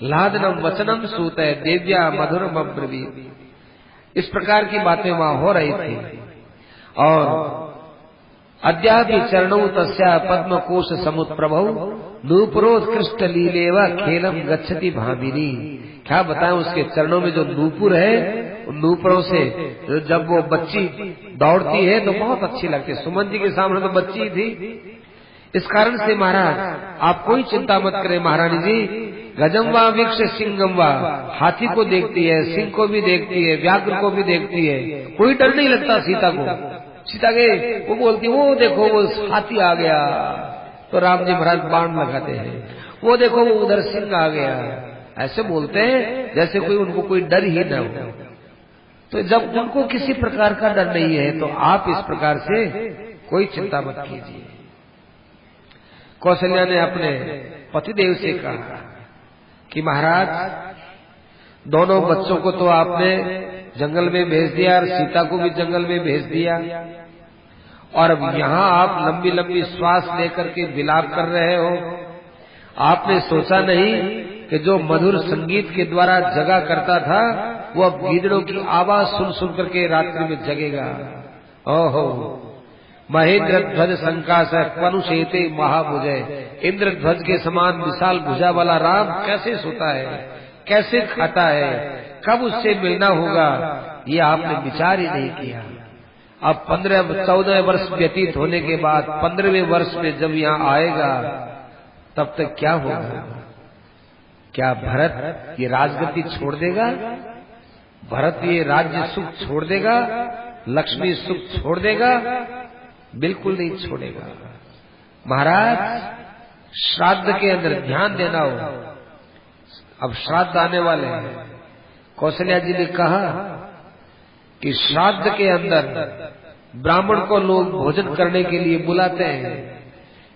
लादनम वचनम सूतय देव्या मधुरम अब्रवीत। इस प्रकार की बातें वहां हो रही थी। और अद्यापि चरणौ तस्या पद्म कोश समुत्प्रभौ नूपुरोत्कृष्ट लीलेव खेलम गच्छति भामिनी। क्या बताएं, उसके चरणों में जो नूपुर है, उन नूपुरों से जब वो बच्ची दौड़ती है तो बहुत अच्छी लगती है। सुमन जी के सामने तो बच्ची थी। इस कारण से महाराज आप कोई चिंता मत करें महारानी जी। गजम्वा वृक्ष सिंगम्वा, हाथी को देखती है, सिंह को भी देखती है, व्याघ्र को भी देखती है, कोई डर नहीं लगता सीता को। सीता के वो बोलती, वो देखो वो हाथी आ गया, तो राम जी महाराज बाण लगाते हैं। वो देखो वो उधर सिंह आ गया, ऐसे बोलते हैं जैसे कोई उनको कोई डर ही न हो। तो जब उनको किसी प्रकार का डर नहीं है तो आप इस प्रकार से कोई चिंता मत कीजिए। कौशल्या ने अपने पतिदेव से कहा कि महाराज दोनों बच्चों को तो आपने जंगल में भेज दिया और सीता को भी जंगल में भेज दिया, और अब यहाँ आप लंबी लंबी श्वास लेकर के विलाप कर रहे हो। आपने सोचा नहीं कि जो मधुर संगीत के द्वारा जगा करता था वो अब गीदड़ों की आवाज सुन सुन करके रात्रि में जगेगा। ओहो, महेंद्र ध्वज संकाश पनुषेते महाभुजय। इंद्र ध्वज के समान विशाल भुजा वाला राम कैसे सोता है, कैसे खाता है, कब उससे मिलना होगा, ये आपने विचार ही नहीं किया। अब 14 वर्ष व्यतीत होने के बाद 15वें वर्ष में जब यहाँ आएगा तब तक क्या होगा? क्या भरत ये राजगद्दी छोड़ देगा? भरत ये राज्य सुख छोड़ देगा? लक्ष्मी सुख छोड़ देगा? बिल्कुल नहीं छोड़ेगा। महाराज श्राद्ध के अंदर ध्यान देना हो। अब श्राद्ध आने वाले हैं। कौशल्या जी ने कहा कि श्राद्ध के अंदर ब्राह्मण को लोग भोजन करने के लिए बुलाते हैं।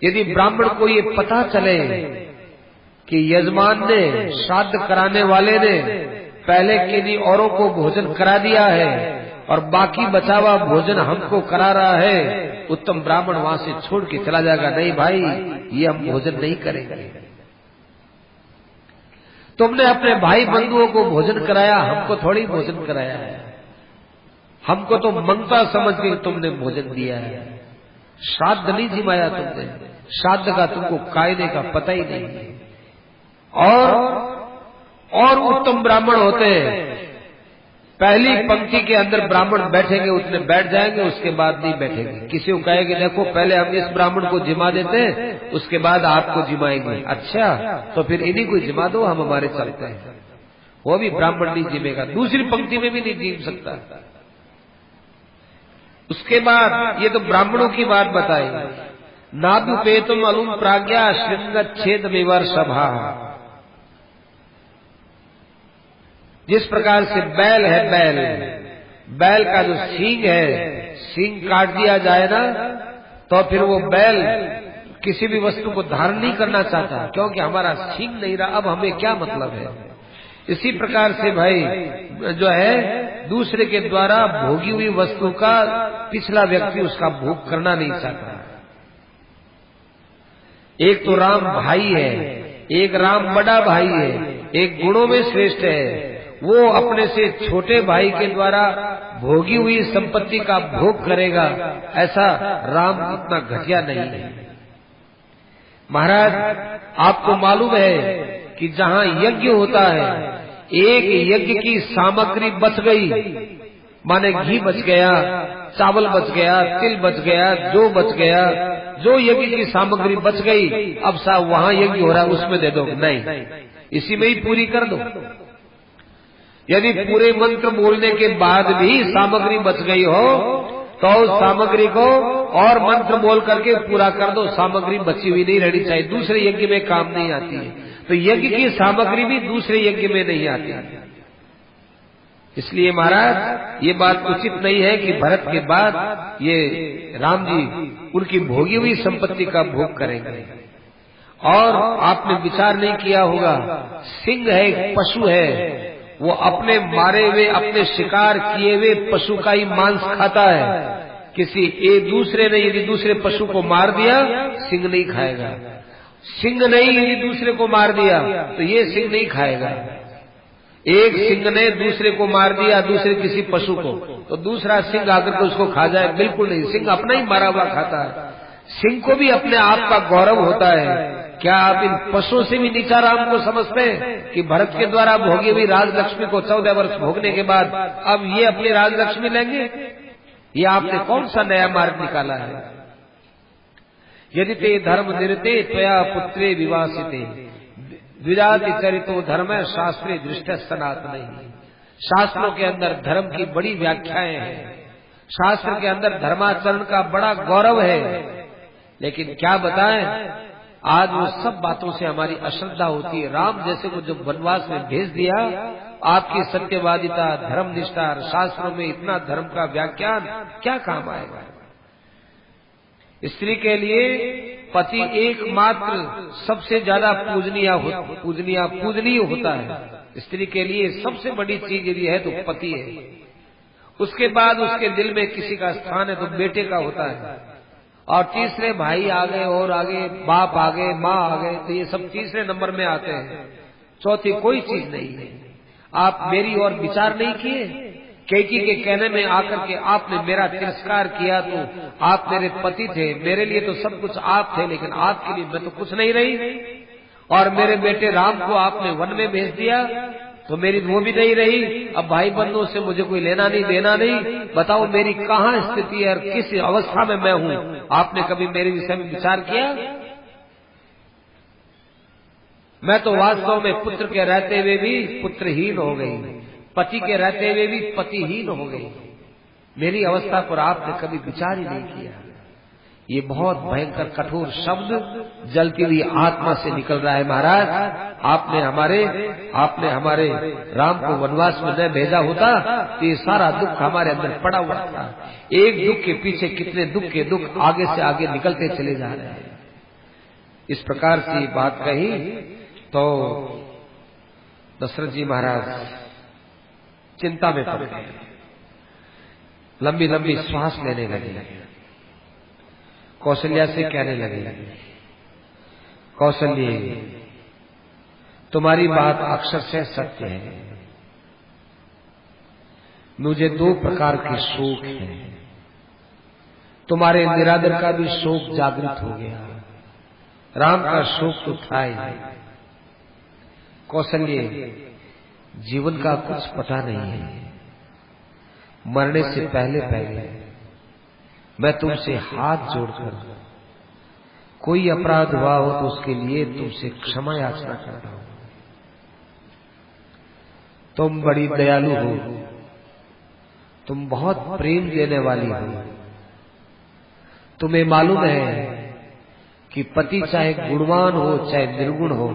यदि ब्राह्मण को ये पता चले कि यजमान ने, श्राद्ध कराने वाले ने पहले किन्हीं औरों को भोजन करा दिया है और बाकी बचा हुआ भोजन हमको करा रहा है, उत्तम ब्राह्मण वहां से छोड़ के चला जाएगा। नहीं भाई, ये हम भोजन नहीं करेंगे। तुमने अपने भाई बंधुओं को भोजन कराया, हमको थोड़ी भोजन कराया है। हमको तो मंगता समझ के तुमने भोजन दिया है। श्राद्ध नहीं जिमाया तुमने, श्राद्ध का तुमको कायदे का पता ही नहीं है। और उत्तम ब्राह्मण होते हैं, पहली पंक्ति के अंदर ब्राह्मण बैठेंगे, उतने बैठ जाएंगे, उसके बाद नहीं बैठेंगे। किसी को कहेंगे देखो पहले हम इस ब्राह्मण को जिमा देते हैं, उसके बाद आपको जिमाएंगे। अच्छा, तो फिर इन्हीं को जिमा दो, हम हमारे चलते हैं। वो भी ब्राह्मण नहीं जिमेगा, दूसरी पंक्ति में भी नहीं जिम सकता। उसके बाद ये तो ब्राह्मणों की बात बताई। नादुपेतुम अलुम प्राज्ञा श्रृंग छेद विवर सभा। जिस प्रकार से बैल है, बैल का जो सींग है, सींग काट दिया जाए ना तो फिर वो बैल किसी भी वस्तु को धारण नहीं करना चाहता, क्योंकि हमारा सींग नहीं रहा, अब हमें क्या मतलब है। इसी प्रकार से भाई जो है दूसरे के द्वारा भोगी हुई वस्तु का पिछला व्यक्ति उसका भोग करना नहीं चाहता। एक तो राम भाई है, एक राम बड़ा भाई है, एक गुणों में श्रेष्ठ है। वो अपने से छोटे भाई के द्वारा भोगी हुई संपत्ति का भोग करेगा, ऐसा राम इतना घटिया नहीं है। महाराज आपको मालूम है कि जहाँ यज्ञ होता है, एक यज्ञ की सामग्री बच गई, माने घी बच गया, चावल बच गया, तिल बच गया, जो बच गया, जो यज्ञ की सामग्री बच गई, अब साहब वहाँ यज्ञ हो रहा है उसमें दे दो, नहीं, इसी में ही पूरी कर दो। यदि पूरे मंत्र बोलने के बाद भी सामग्री बच गई हो तो उस सामग्री को और मंत्र बोल करके पूरा कर दो। सामग्री बची हुई नहीं रहनी चाहिए, दूसरे यज्ञ में काम नहीं आती है। तो यज्ञ की सामग्री भी दूसरे यज्ञ में नहीं आती है। इसलिए महाराज ये बात उचित नहीं है कि भरत के बाद ये राम जी उनकी भोगी हुई संपत्ति का भोग करेंगे। और आपने विचार नहीं किया होगा, सिंह है, एक पशु है, वो अपने मारे हुए, अपने शिकार किए हुए पशु का ही मांस खाता है। किसी एक दूसरे ने यदि दूसरे पशु को मार दिया, सिंह नहीं खाएगा। सिंह ने ही दूसरे को मार दिया तो ये सिंह नहीं खाएगा। एक सिंह ने दूसरे को मार दिया, दूसरे किसी पशु को, तो दूसरा सिंह आकर के उसको खा जाए, बिल्कुल नहीं। सिंह अपना ही मारा हुआ खाता है। सिंह को भी अपने आप का गौरव होता है। क्या आप इन पशुओं से भी नीचा राम को समझते हैं कि भरत के द्वारा भोगी हुई राजलक्ष्मी को 14 वर्ष भोगने के बाद अब ये अपनी राजलक्ष्मी लेंगे? ये आपने कौन सा नया मार्ग निकाला है? यदि ते धर्म निरते त्वया पुत्रे विवासिते द्विजाति चरितो धर्म शास्त्रे दृष्ट सनातन। शास्त्रों के अंदर धर्म की बड़ी व्याख्याएं हैं, शास्त्र के अंदर धर्माचरण का बड़ा गौरव है, लेकिन क्या बताएं, आज वो सब बातों से हमारी अश्रद्धा होती है। राम जैसे को जब वनवास में भेज दिया, आपकी सत्यवादिता, धर्मनिष्ठा, शास्त्रों में इतना धर्म का व्याख्यान क्या काम आएगा? स्त्री के लिए पति एकमात्र सबसे ज्यादा पूजनीय होता है। स्त्री के लिए सबसे बड़ी चीज यदि है तो पति है। उसके बाद उसके दिल में किसी का स्थान है तो बेटे का होता है, और तीसरे भाई आ गए, और आगे बाप आ गए, माँ आ गए, तो ये सब तीसरे नंबर में आते हैं। चौथी कोई चीज नहीं है। आप मेरी और विचार नहीं किए। कैकी के कहने में आकर के आपने मेरा तिरस्कार किया, तो आप मेरे पति थे, मेरे लिए तो सब कुछ आप थे, लेकिन आपके लिए मैं तो कुछ नहीं रही। और मेरे बेटे राम को आपने वन में भेज दिया तो मेरी वो भी नहीं रही। अब भाई बंधुओं से मुझे कोई लेना नहीं देना नहीं। बताओ मेरी कहाँ स्थिति है और किस अवस्था में मैं हूँ? आपने कभी मेरे विषय में विचार किया? मैं तो वास्तव में पुत्र के रहते हुए भी पुत्रहीन हो गई, पति के रहते हुए भी पतिहीन हो गई। मेरी अवस्था पर आपने कभी विचार ही नहीं किया। ये बहुत भयंकर कठोर शब्द जलती हुई आत्मा से निकल रहा है। महाराज, आपने हमारे राम को वनवास में न भेजा होता तो ये सारा दुख हमारे अंदर पड़ा हुआ था। एक दुख के पीछे कितने दुख के दुख आगे से आगे निकलते चले जा रहे हैं। इस प्रकार से बात कही तो दशरथ जी महाराज चिंता में पड़ गए, लंबी लंबी श्वास लेने लगे। कौशल्या से कहने लगे, कौशल्य तुम्हारी बात अक्षर से सत्य है। मुझे 2 प्रकार के शोक हैं। तुम्हारे निरादर का भी शोक जागृत हो गया, राम का शोक तो था ही। कौशल्य, जीवन का कुछ पता नहीं है। मरने से पहले मैं तुमसे हाथ जोड़कर कोई अपराध हुआ हो तो उसके लिए तुमसे क्षमा याचना करता हूं। तुम बड़ी दयालु हो, तुम बहुत प्रेम देने वाली हो। तुम्हें मालूम है कि पति चाहे गुणवान हो चाहे निर्गुण हो,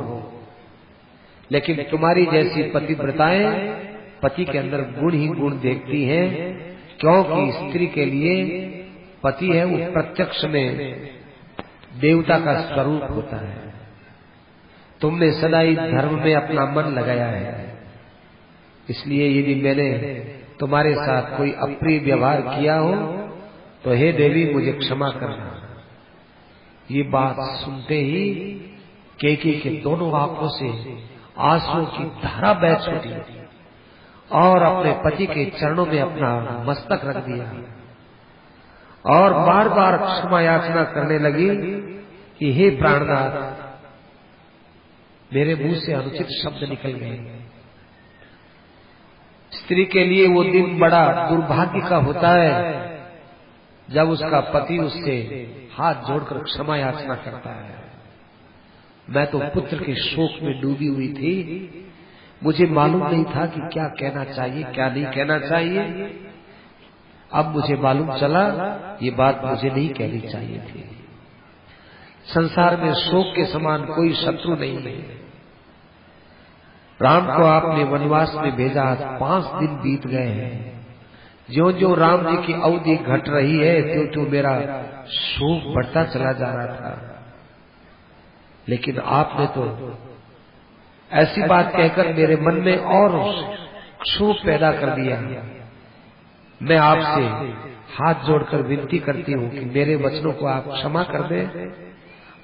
लेकिन तुम्हारी जैसी पतिव्रताएं पति के अंदर गुण ही गुण देखती हैं, क्योंकि स्त्री के लिए पति है वो प्रत्यक्ष में देवता का स्वरूप होता है। तुमने सदा ही धर्म में अपना मन लगाया है, इसलिए यदि मैंने तुम्हारे साथ कोई अप्रिय व्यवहार किया हो तो हे देवी मुझे क्षमा करना। ये बात सुनते ही कैकेयी के दोनों आंखों से आंसुओं की धारा बह छूटी और अपने पति के चरणों में अपना मस्तक रख दिया और बार बार क्षमा याचना करने लगी कि हे प्राणनाथ, मेरे मुंह से अनुचित शब्द निकल गए। स्त्री के लिए वो दिन बड़ा दुर्भाग्य का होता है जब उसका पति उससे हाथ जोड़कर क्षमा याचना करता है। मैं तो पुत्र के शोक में डूबी हुई थी, मुझे मालूम नहीं था कि क्या कहना चाहिए क्या नहीं कहना चाहिए। अब मुझे मालूम चला ये बात मुझे नहीं कहनी चाहिए थी। संसार में शोक के समान कोई शत्रु नहीं है। राम को आपने वनवास में भेजा, 5 दिन बीत गए हैं। ज्यों ज्यों राम जी की अवधि घट रही है त्यों त्यों मेरा शोक बढ़ता चला जा रहा था, लेकिन आपने तो ऐसी बात कहकर मेरे मन में और क्षोभ पैदा कर दिया। मैं आपसे हाथ जोड़कर विनती करती हूँ कि मेरे वचनों को आप क्षमा कर दें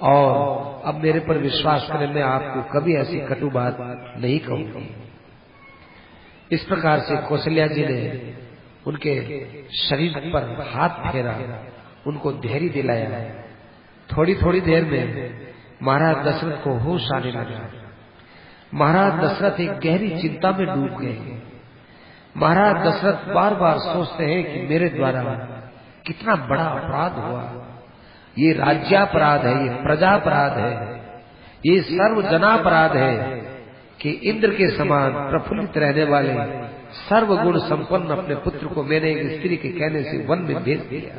और अब मेरे पर विश्वास करें, मैं आपको कभी ऐसी कटु बात नहीं कहूंगी। इस प्रकार से कौशल्या जी ने उनके शरीर पर हाथ फेरा, उनको धैर्य दिलाया। थोड़ी थोड़ी देर में महाराज दशरथ को होश आने लगा। महाराज दशरथ एक गहरी चिंता में डूब गए। महाराज दशरथ बार बार सोचते हैं कि मेरे द्वारा कितना बड़ा अपराध हुआ। ये राज्यापराध है, ये प्रजापराध है, ये सर्वजनापराध है कि इंद्र के समान प्रफुल्लित रहने वाले सर्वगुण संपन्न अपने पुत्र को मैंने एक स्त्री के कहने से वन में भेज दिया।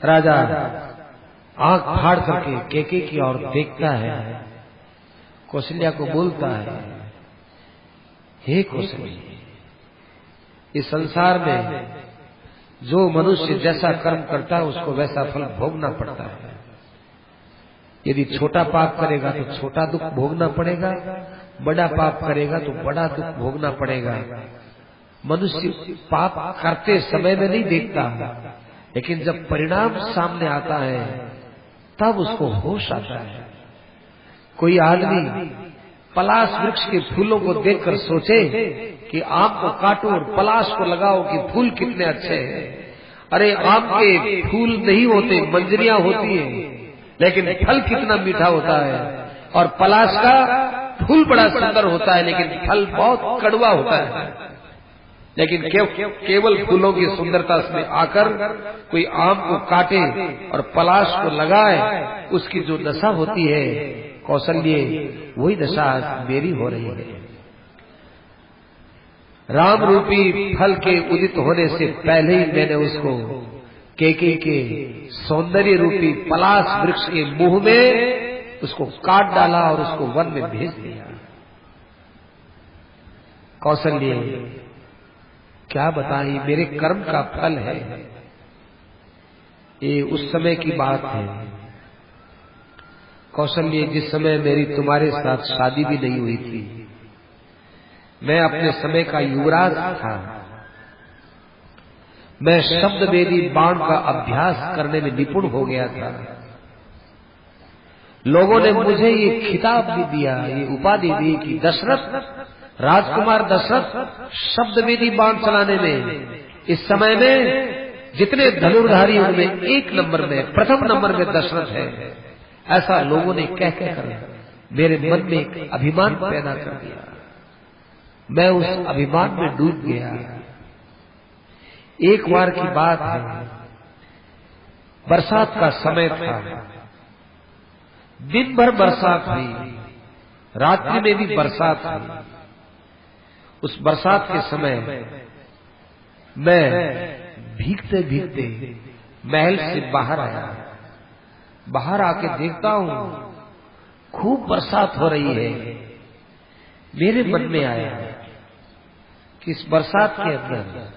राजा आंख फाड़ करके केके की ओर देखता है, कौशल्या को बोलता है, हे कौशल्या, इस संसार में जो मनुष्य जैसा कर्म करता है उसको वैसा फल भोगना पड़ता है। यदि छोटा पाप करेगा तो छोटा दुख भोगना पड़ेगा, बड़ा पाप करेगा तो बड़ा दुख भोगना पड़ेगा। मनुष्य पाप करते समय में नहीं देखता, लेकिन जब परिणाम सामने आता है तब उसको होश आता है। कोई आदमी पलाश वृक्ष के फूलों को देखकर सोचे कि आम को काटो और पलाश को लगाओ कि फूल कितने अच्छे हैं। अरे आम के फूल नहीं होते, मंजरियां होती हैं, लेकिन फल कितना मीठा होता है। और पलाश का फूल बड़ा सुंदर होता है, लेकिन फल बहुत कड़वा होता है। लेकिन केवल फूलों की सुंदरता में आकर कोई आम को काटे और पलाश को लगाए, उसकी जो दशा होती है कौशल्य, वही दशा मेरी हो रही है। राम रूपी फल के उदित होने से पहले ही मैंने उसको केके के सौंदर्य रूपी पलाश वृक्ष के मुंह में उसको काट डाला और उसको वन में भेज दिया। कौशल्य, क्या बताएं, मेरे कर्म का फल है। ये उस समय की बात है कौशल्य, जिस समय मेरी तुम्हारे साथ शादी भी नहीं हुई थी। मैं अपने समय का युवराज था। मैं शब्द वेदी बाण का अभ्यास करने में निपुण हो गया था। लोगों ने मुझे ये खिताब भी दिया, ये उपाधि दी कि दशरथ, राजकुमार दशरथ शब्द वेदी बाण चलाने में इस समय में जितने धनुर्धारी उनमें एक नंबर में, प्रथम नंबर में दशरथ है। ऐसा लोगों ने कह कर मेरे मन में एक अभिमान पैदा कर दिया। मैं उस अभिमान में डूब गया। एक बार की बात है, बरसात का समय था। दिन भर बरसात हुई, रात्रि में भी बरसात हुई। उस बरसात के समय मैं भीगते भीगते महल से बाहर आया। बाहर आके देखता हूं खूब बरसात हो रही है। मेरे मन में आया कि इस बरसात के अंदर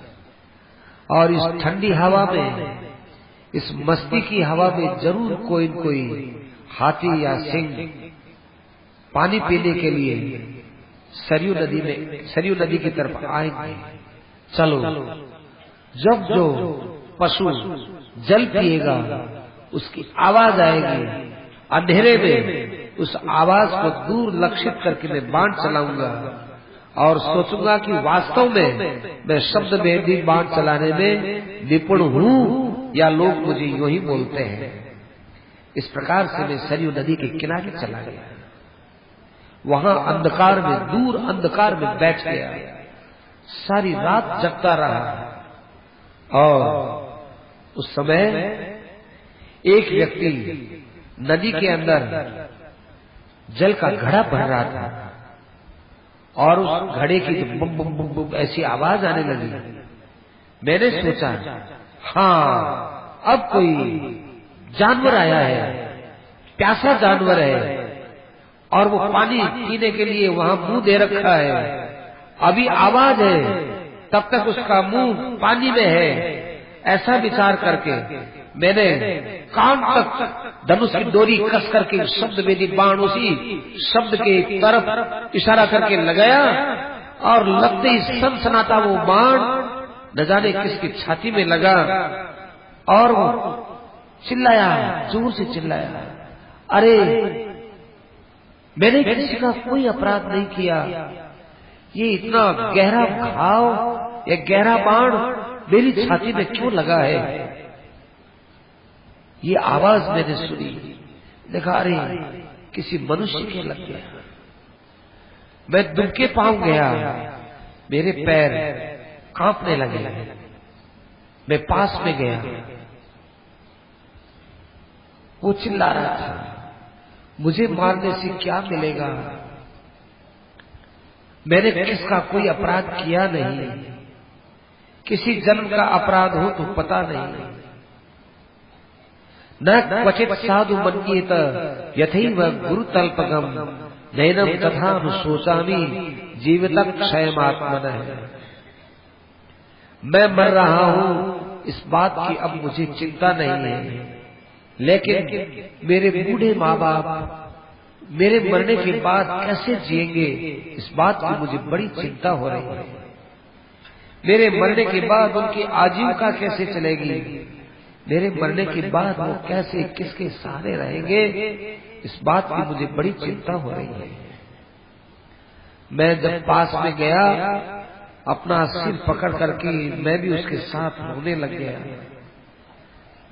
और इस ठंडी हवा में, इस मस्ती की हवा में जरूर कोई न कोई हाथी या सिंह पानी पीने के लिए सरयू नदी की तरफ आएंगे। चलो, जब जो पशु जल पिएगा उसकी आवाज आएगी, अंधेरे में उस आवाज को दूर लक्षित करके मैं बाण चलाऊंगा और सोचूंगा कि वास्तव में मैं शब्द वेदी बाण चलाने में निपुण हूं या लोग मुझे यूं ही बोलते हैं। इस प्रकार से मैं सरयू नदी के किनारे चला गया। वहां अंधकार में, दूर अंधकार में बैठ गया। सारी रात जगता रहा। और उस समय एक व्यक्ति नदी के अंदर जल का घड़ा भर रहा था और उस घड़े की बुम बुम बुम बुम ऐसी आवाज आने लगी। मैंने सोचा, हाँ, अब कोई जानवर आया है, प्यासा जानवर है और वो पानी पीने के लिए वहां मुंह दे रखा है। अभी आवाज है, तब तक उसका मुंह पानी में है। ऐसा विचार करके मैंने कान तक धनुष की डोरी कस करके शब्द वेदी बाण उसी शब्द के तरफ इशारा करके लगाया और लगते ही सनसनाता वो बाण न जाने किसकी छाती में लगा और वो चिल्लाया, जोर से चिल्लाया, अरे मैंने किसी का कोई अपराध नहीं किया, ये इतना गहरा घाव, ये गहरा बाण मेरी छाती में क्यों लगा है? ये आवाज मैंने सुनी, देखा अरे किसी मनुष्य के लग गया। मैं दुबके पांव गया, मेरे पैर कांपने लगे। मैं पास में गया, वो चिल्ला रहा था, मुझे मारने से क्या मिलेगा, मैंने किसका कोई अपराध किया नहीं, किसी जन्म का अपराध हो तो पता नहीं। न क्वचित साधु मन्येत यथैव गुरुतल्पगम नैनम तथा सोचामी जीवितम् क्षयमात्मनः। मैं मर रहा हूँ इस बात की अब मुझे चिंता नहीं है, लेकिन मेरे बूढ़े माँ बाप मेरे मरने के बाद कैसे जिएंगे इस बात की मुझे बड़ी चिंता हो रही है। मेरे मरने के बाद उनकी आजीविका कैसे चलेगी, मेरे मरने के बाद वो कैसे किसके सहारे रहेंगे, इस बात की मुझे बड़ी चिंता हो रही है। मैं जब पास में गया, अपना सिर पकड़ करके मैं भी उसके साथ रोने लग गया,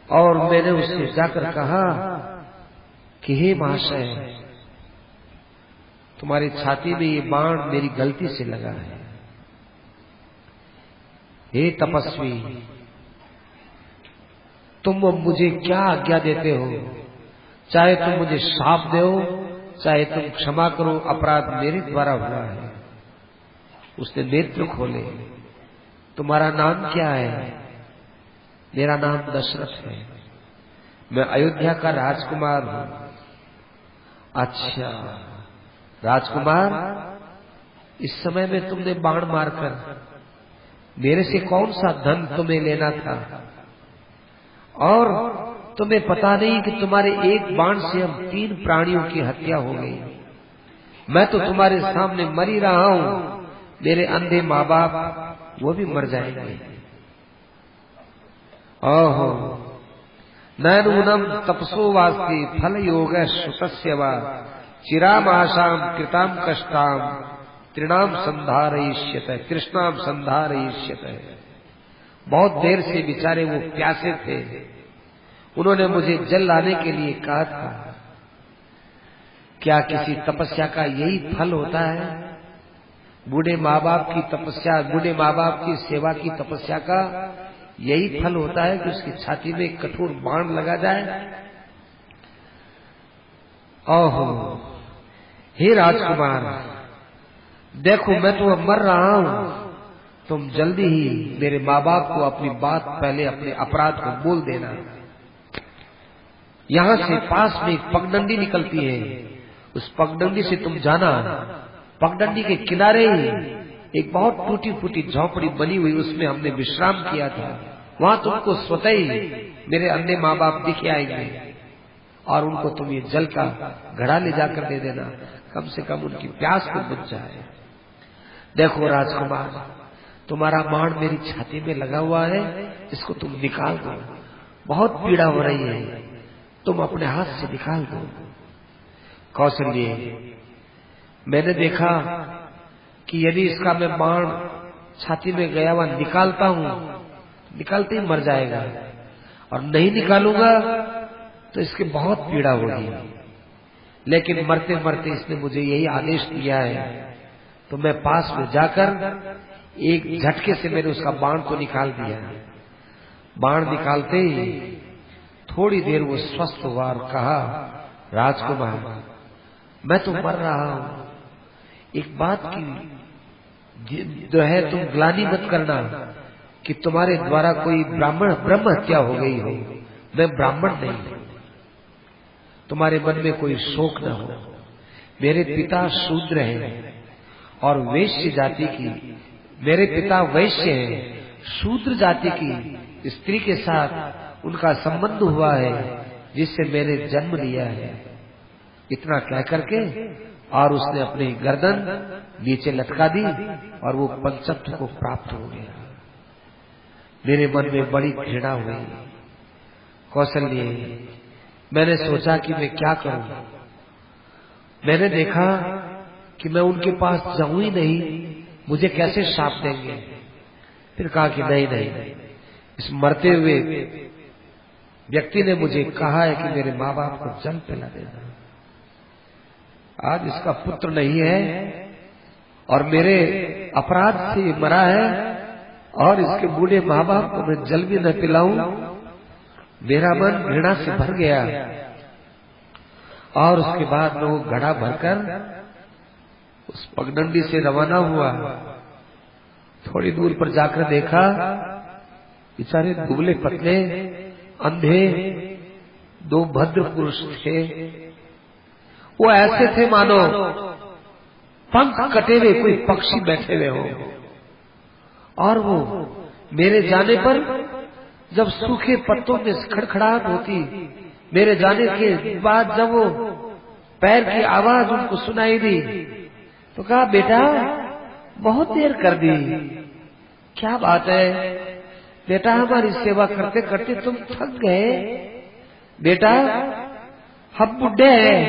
और मैंने उससे जाकर कहा कि हे महाशय, तुम्हारी छाती में ये बाण मेरी गलती से लगा है। हे तपस्वी, तुम मुझे क्या आज्ञा देते हो? चाहे तुम मुझे शाप दो, चाहे तुम क्षमा करो, अपराध मेरे द्वारा हुआ है। उसने नेत्र खोले, तुम्हारा नाम क्या है? मेरा नाम दशरथ है, मैं अयोध्या का राजकुमार हूं। अच्छा राजकुमार, इस समय में तुमने बाण मारकर मेरे से कौन सा धन तुम्हें लेना था, और तुम्हें पता नहीं कि तुम्हारे एक बाण से हम 3 प्राणियों की हत्या हो गई। मैं तो तुम्हारे सामने मर ही रहा हूं, मेरे अंधे माँ बाप वो भी मर जाएंगे। ओहो, नूनम तपसो वास्ति फल योग श्रुतस्य वा चिराम आशाम कृताम कष्टाम तृणाम संधारयिष्यते तृष्णाम संधारयिष्यते। बहुत देर से बेचारे वो प्यासे थे, उन्होंने मुझे जल लाने के लिए कहा था। क्या किसी तपस्या का यही फल होता है? बूढ़े माँ बाप की तपस्या, बूढ़े माँ बाप की सेवा की तपस्या का यही फल होता है कि उसकी छाती में कठोर बाण लगा जाए? ओहो, हे राजकुमार, देखो मैं तो अब मर रहा हूं, तुम जल्दी ही मेरे माँ बाप को अपनी बात, पहले अपने अपराध को बोल देना। यहाँ से पास में एक पगडंडी निकलती है, उस पगडंडी से तुम जाना। पगडंडी के किनारे ही एक बहुत टूटी फूटी झोपड़ी बनी हुई, उसमें हमने विश्राम किया था। वहां तुमको स्वतः ही मेरे अंधे माँ बाप दिख आएंगे, और उनको तुम ये जल का घड़ा ले जाकर दे देना, कम से कम उनकी प्यास को बुझ जाए। देखो राजकुमार, तुम्हारा बाण मेरी छाती में लगा हुआ है, इसको तुम निकाल दो, बहुत पीड़ा हो रही है, तुम अपने हाथ से निकाल दो। कौशल्य, मैंने देखा कि यदि इसका मैं बाण छाती में गया हुआ निकालता हूं, निकालते ही मर जाएगा, और नहीं निकालूंगा तो इसकी बहुत पीड़ा होगी। लेकिन मरते मरते इसने मुझे यही आदेश दिया है, तो मैं पास में जाकर एक झटके से मैंने उसका बाण तो निकाल दिया। बाण निकालते ही थोड़ी देर वो स्वस्थ हुआ और कहा, राजकुमार, मैं तो मर रहा हूं, एक बात की जो है तुम ग्लानि मत करना कि तुम्हारे द्वारा कोई ब्रह्म हत्या हो गई हो। मैं ब्राह्मण नहीं, तुम्हारे मन में कोई शोक न हो। मेरे पिता शूद्र हैं और वैश्य जाति की, मेरे पिता वैश्य हैं, शूद्र जाति की स्त्री के साथ उनका संबंध हुआ है, जिससे मैंने जन्म लिया है। इतना कह करके और उसने अपनी गर्दन नीचे लटका दी और वो पंचत्व को प्राप्त हो गया। मेरे मन में बड़ी घृणा हुई। कौशल्य, मैंने सोचा कि मैं क्या करूं। मैंने देखा कि मैं उनके पास जाऊं ही नहीं, मुझे कैसे शाप देंगे। फिर कहा कि नहीं नहीं, इस मरते हुए व्यक्ति ने मुझे कहा है कि मेरे माँ बाप को जल पिला देना। आज इसका पुत्र नहीं है और मेरे अपराध से मरा है और इसके बूढ़े माँ बाप को मैं जल भी न पिलाऊं। मेरा मन घृणा से भर गया और उसके बाद मैं वो घड़ा भरकर उस पगडंडी से रवाना हुआ। थोड़ी दूर पर जाकर देखा, बेचारे दुबले पतले अंधे दो भद्र पुरुष थे। वो ऐसे थे मानो पंख कटे हुए कोई पक्षी बैठे हुए हो। और वो मेरे जाने पर जब सूखे पत्तों में खड़खड़ाहट होती, मेरे जाने के बाद जब वो पैर की आवाज उनको सुनाई दी तो कहा, बेटा बहुत देर कर दी, क्या बात है बेटा, हमारी सेवा करते करते तुम थक गए। बेटा हम बुढ़े हैं,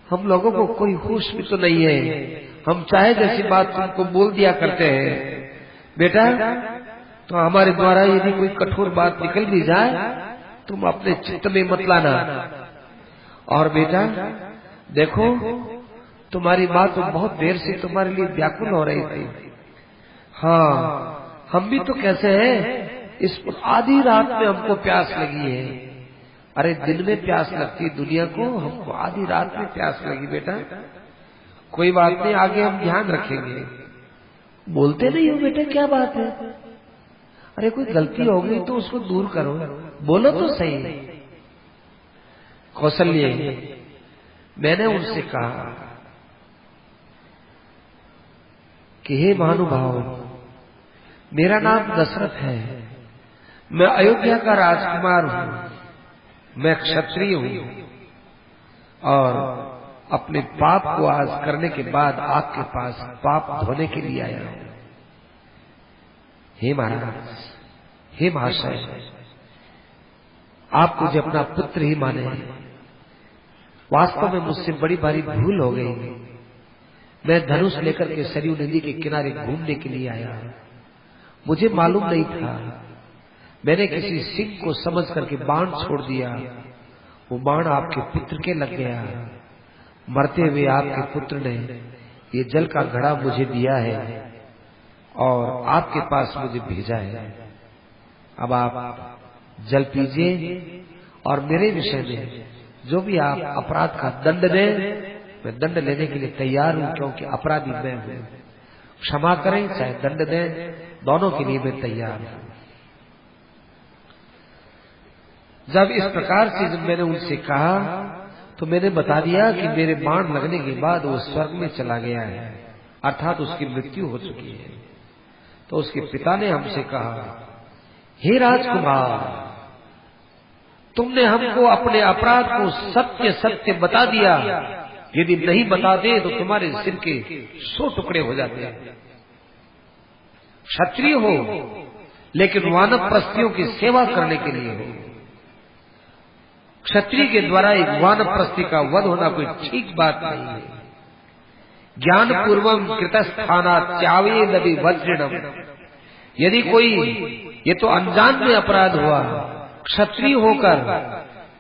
हम लोगों को कोई होश भी तो नहीं है, हम चाहे जैसी बात तुमको बोल दिया करते हैं। बेटा तो हमारे द्वारा यदि कोई कठोर बात निकल भी जाए तुम अपने चित्त में मत लाना। और बेटा देखो, तुम्हारी माँ तो बहुत देर से तुम्हारे लिए व्याकुल हो रही थी। हाँ हम भी तो कैसे हैं, इस आधी रात में हमको प्यास लगी है। अरे दिन में प्यास लगती दुनिया को, हमको आधी रात में प्यास लगी। बेटा कोई बात नहीं, आगे हम ध्यान रखेंगे। बोलते नहीं हो बेटा, क्या बात है? अरे कोई गलती हो गई तो उसको दूर करो, बोलो तो सही। कौशल्य, मैंने उनसे कहा कि हे महानुभाव, मेरा नाम दशरथ है, मैं अयोध्या का राजकुमार हूं, मैं क्षत्रिय हूं और अपने पाप को आज करने के बाद आपके पास पाप धोने के लिए आया हूं। हे महाराज, हे महाशय, आप मुझे अपना पुत्र ही माने। वास्तव में मुझसे बड़ी भारी भूल हो गई। मैं धनुष लेकर के सरयू नदी के किनारे घूमने के लिए आया, मुझे मालूम नहीं था। मैंने किसी सिंह को समझ करके बाण छोड़ दिया, वो बाण आपके पुत्र के लग गया। मरते हुए आपके पुत्र ने ये जल का घड़ा मुझे दिया है और आपके पास मुझे भेजा है। अब आप जल पीजिए और मेरे विषय में जो भी आप अपराध का दंड दें, मैं दंड लेने के लिए तैयार हूं, क्योंकि अपराधी मैं हूं। क्षमा करें चाहे दंड दें, दोनों के लिए मैं तैयार हूं। जब इस प्रकार से जब मैंने उनसे कहा तो मैंने बता दिया कि मेरे बाण लगने के बाद वो स्वर्ग में चला गया है, अर्थात उसकी मृत्यु हो चुकी है। तो उसके पिता ने हमसे कहा, हे राजकुमार, तुमने हमको अपने अपराध को सत्य सत्य बता दिया, यदि नहीं बताते तो तुम्हारे सिर के 100 टुकड़े हो जाते। क्षत्रिय हो लेकिन वानप्रस्थियों की सेवा करने के लिए हो। क्षत्रिय के द्वारा एक वानप्रस्थी का वध होना कोई ठीक बात नहीं है। ज्ञान पूर्वम कृतस्थाना त्यावे नबी वज्रिणम, यदि कोई, ये तो अनजान में अपराध हुआ, क्षत्रिय होकर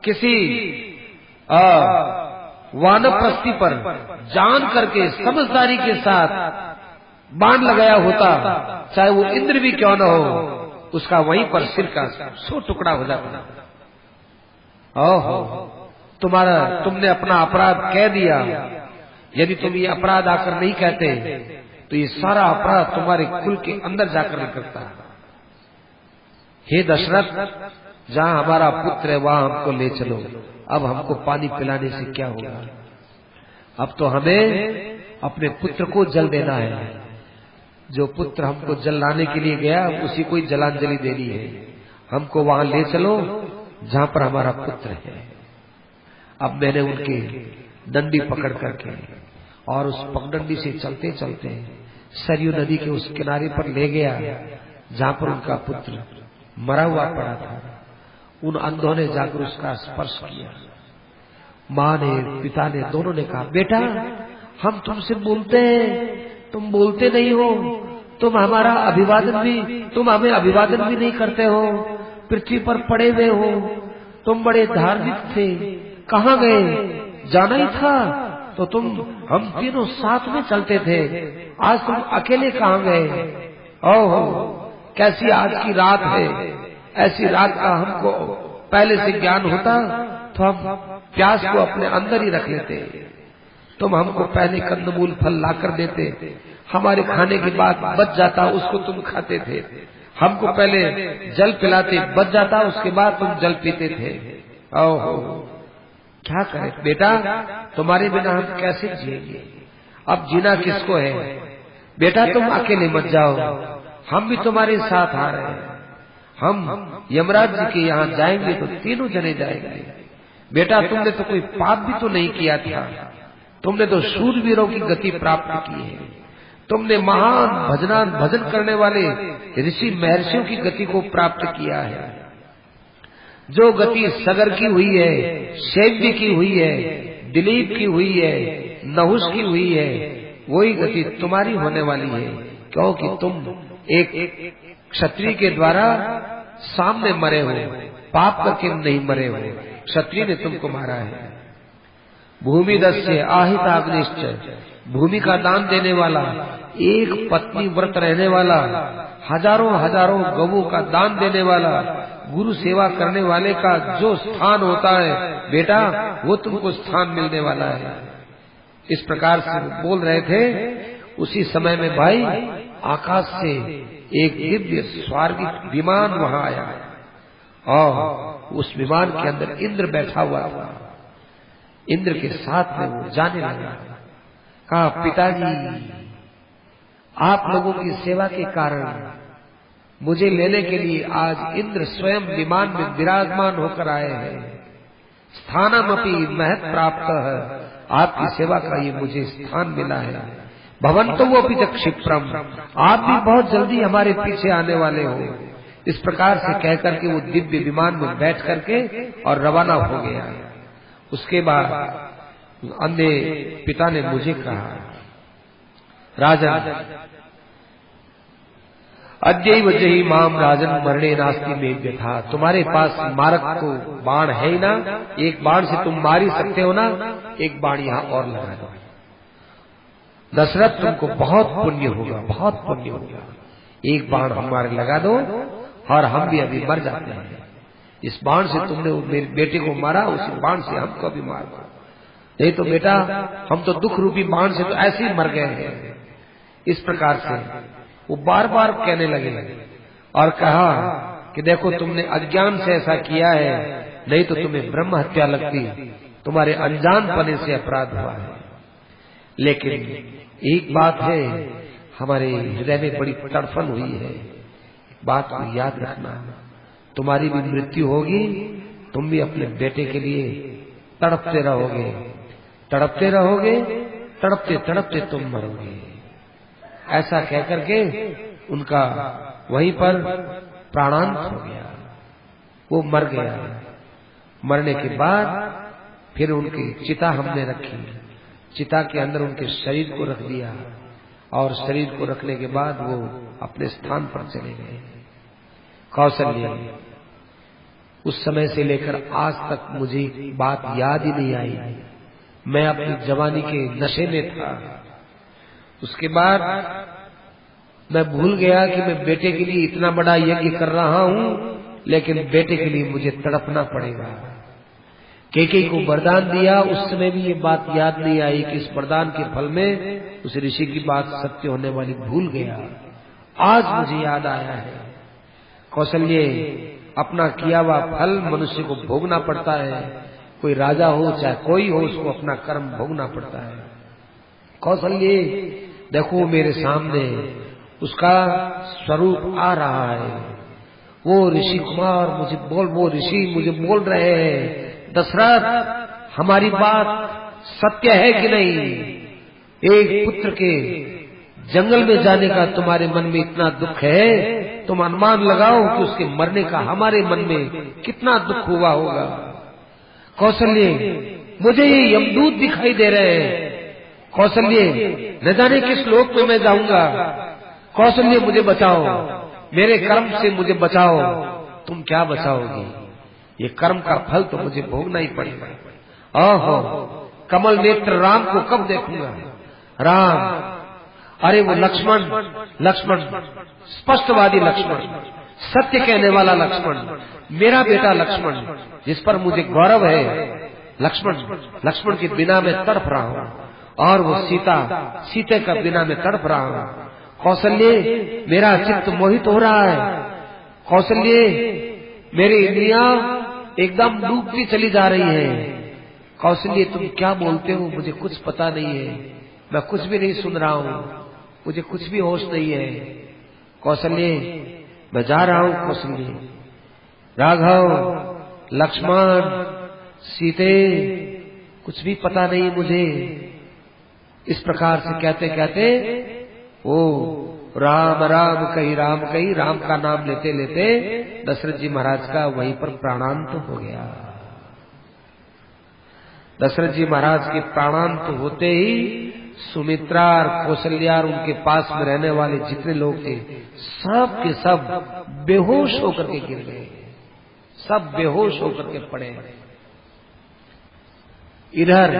किसी वानप्रस्थी पर जान करके समझदारी के साथ बाण लगाया होता, चाहे वो इंद्र भी क्यों न हो, उसका वहीं पर सिर का 100 टुकड़ा हो जाता। ओहो, तुमने अपना अपराध कह दिया। यदि तुम ये अपराध आकर नहीं कहते तो ये सारा अपराध तुम्हारे कुल के अंदर जाकर निकलता। हे दशरथ, जहाँ हमारा पुत्र है वहाँ हमको ले चलो। अब हमको पानी पिलाने से क्या होगा? अब तो हमें अपने पुत्र को जल देना है। जो पुत्र हमको जल लाने के लिए गया उसी को ही जलांजलि देनी है। हमको वहाँ ले चलो जहाँ पर हमारा पुत्र है। अब मैंने उनकी डंडी पकड़ करके और उस पगडंडी से चलते चलते सरयू नदी के उस किनारे पर ले गया जहाँ पर उनका पुत्र मरा हुआ पड़ा था। उन अंधों ने जाकर उसका स्पर्श किया। माँ ने, पिता ने, दोनों ने कहा, बेटा हम तुमसे बोलते हैं, तुम बोलते नहीं हो, तुम हमें अभिवादन भी नहीं करते हो, पृथ्वी पर पड़े हुए हो, तुम बड़े धार्मिक थे, कहाँ गए? जाना ही था तो हम तीनों साथ में चलते थे, आज तुम अकेले कहाँ गए? ओहो कैसी आज की रात है, ऐसी रात का हमको पहले से ज्ञान होता तो हम प्यास को अपने अंदर ही रख लेते, तुम हमको पहले कंदमूल फल लाकर देते, हमारे खाने के बाद बच जाता उसको तुम खाते थे, हमको पहले जल पिलाते बच जाता उसके बाद तुम जल पीते थे। ओहो क्या करें बेटा, तुम्हारे बिना हम कैसे जिएंगे? अब जीना किसको है? बेटा तुम अकेले मत जाओ, हम भी तुम्हारे साथ आ रहे हैं, हम यमराज जी के यहाँ जाएंगे तो तीनों जने जाएंगे। बेटा तुमने तो कोई पाप भी तो नहीं किया था, तुमने तो शूरवीरों की गति प्राप्त की है, तुमने महान भजन करने वाले ऋषि महर्षियों की गति को प्राप्त किया है। जो गति सगर की हुई है, शैव्य की हुई है, दिलीप की हुई है, नहुष की हुई है, वही गति तुम्हारी होने वाली है, क्योंकि तुम एक क्षत्रिय के द्वारा सामने मरे हो, पाप करके नहीं मरे हो, क्षत्रिय ने तुमको मारा है। भूमि दस्य आहिताग्निश्च, भूमि का दान देने वाला, एक पत्नी व्रत रहने वाला, हजारों गवों का दान देने वाला, गुरु सेवा करने वाले का जो स्थान होता है बेटा वो तुमको स्थान मिलने वाला है। इस प्रकार से बोल रहे थे। उसी समय में भाई आकाश से एक दिव्य स्वर्गिक विमान वहां आया और उस विमान के अंदर इंद्र बैठा हुआ था। इंद्र के साथ में वो जाने लगा, कहा पिताजी आप लोगों की सेवा के कारण मुझे लेने के लिए आज इंद्र स्वयं विमान में विराजमान होकर आए हैं। स्थानमपि महत् प्राप्त है, आपकी सेवा का ये मुझे स्थान मिला है। भवन्तु अपि च क्षिप्रम, आप भी बहुत जल्दी हमारे पीछे आने वाले हो। इस प्रकार से कहकर के वो दिव्य विमान में बैठ करके और रवाना हो गया। उसके बाद अंधे पिता ने मुझे कहा, राजन अद्यैव जहि माम राजन मरणे नास्ति में व्यथा, तुम्हारे पास मारक तो बाण है ही ना, एक बाण से तुम मार ही सकते हो ना, एक बाण यहाँ और लगा दो। दशरथ तुमको बहुत पुण्य होगा, बहुत पुण्य होगा, एक बाण हमारे लगा दो और हम भी अभी मर जाते हैं। इस बाण से तुमने मेरे बेटे को मारा, उसी बाण से हमको भी मार दो, नहीं तो बेटा हम तो दुख रूपी बाण से तो ऐसे ही मर गए हैं। इस प्रकार से वो बार बार कहने लगे और कहा कि देखो तुमने अज्ञान से ऐसा किया है, नहीं तो तुम्हें ब्रह्म हत्या लगती, तुम्हारे अनजान पने से अपराध हुआ है। लेकिन एक बात है, हमारे हृदय में बड़ी तड़फन हुई है, बात को याद रखना, तुम्हारी भी मृत्यु होगी, तुम भी अपने बेटे के लिए तड़पते रहोगे, तड़पते रहोगे, तड़पते तड़पते तुम मरोगे। ऐसा कहकर के उनका वहीं पर प्राणांत हो गया, वो मर गया। मरने के बाद फिर उनकी चिता हमने रखी, चिता के अंदर उनके शरीर को रख दिया और शरीर को रखने के बाद वो अपने स्थान पर चले गए। कौशल्य उस समय से लेकर आज तक मुझे बात याद ही नहीं आई, मैं अपनी जवानी के नशे में था। उसके बाद मैं भूल गया कि मैं बेटे के लिए इतना बड़ा यज्ञ कर रहा हूं, लेकिन बेटे के लिए मुझे तड़पना पड़ेगा। कैकेयी को वरदान दिया, उस समय भी ये बात याद नहीं आई कि इस वरदान के फल में उस ऋषि की बात सत्य होने वाली भूल गया। आज मुझे याद आया है। कौशल्य अपना किया हुआ फल मनुष्य को भोगना पड़ता है, कोई राजा हो चाहे कोई हो, उसको अपना कर्म भोगना पड़ता है। कौशल्य देखो मेरे सामने उसका स्वरूप आ रहा है, वो ऋषि कुमार वो ऋषि मुझे बोल रहे हैं, दशरथ हमारी बात सत्य है कि नहीं? एक पुत्र के जंगल में जाने का तुम्हारे मन में इतना दुख है तुम अनुमान लगाओ कि उसके मरने का हमारे मन में कितना दुख हुआ होगा। कौशल्य, मुझे ये यमदूत दिखाई दे रहे हैं। कौशल्य, न जाने किस लोक में मैं जाऊंगा। कौशल्य, मुझे बचाओ, मेरे कर्म से मुझे बचाओ। तुम क्या बचाओगी? ये कर्म का फल तो मुझे भोगना ही पड़ेगा। ओहो, कमल नेत्र राम को कब देखूंगा? राम, अरे वो लक्ष्मण, लक्ष्मण स्पष्टवादी लक्ष्मण, सत्य कहने वाला लक्ष्मण, मेरा बेटा लक्ष्मण, जिस पर मुझे गौरव है। लक्ष्मण, लक्ष्मण के बिना मैं तड़प रहा हूँ, और वो सीता, सीते का बिना मैं तड़प रहा हूँ। कौशल्य, मेरा चित्त मोहित हो रहा है। कौशल्य, मेरी इंद्रियां एकदम डूबती चली जा रही है। कौशल्य, तुम क्या बोलते हो? मुझे कुछ पता नहीं है, मैं कुछ भी नहीं सुन रहा हूँ, मुझे कुछ भी होश नहीं है। कौशल्य, मैं जा रहा हूँ। कौशल्य, राघव, लक्ष्मण, सीते, कुछ भी पता नहीं मुझे। इस प्रकार से कहते कहते ओ राम राम कही, राम कही, राम का नाम लेते लेते दशरथ जी महाराज का वहीं पर प्राणांत हो गया। दशरथ जी महाराज के प्राणांत होते ही सुमित्रा और कौशल्या और उनके पास में रहने वाले जितने लोग थे, सब के सब बेहोश होकर के गिर गए, सब बेहोश होकर के पड़े। इधर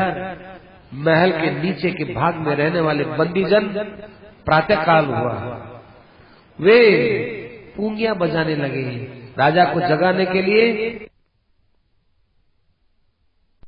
महल के नीचे के भाग में रहने वाले बंदीजन, प्रातःकाल हुआ, वे पूंगियां बजाने लगे राजा को जगाने के लिए।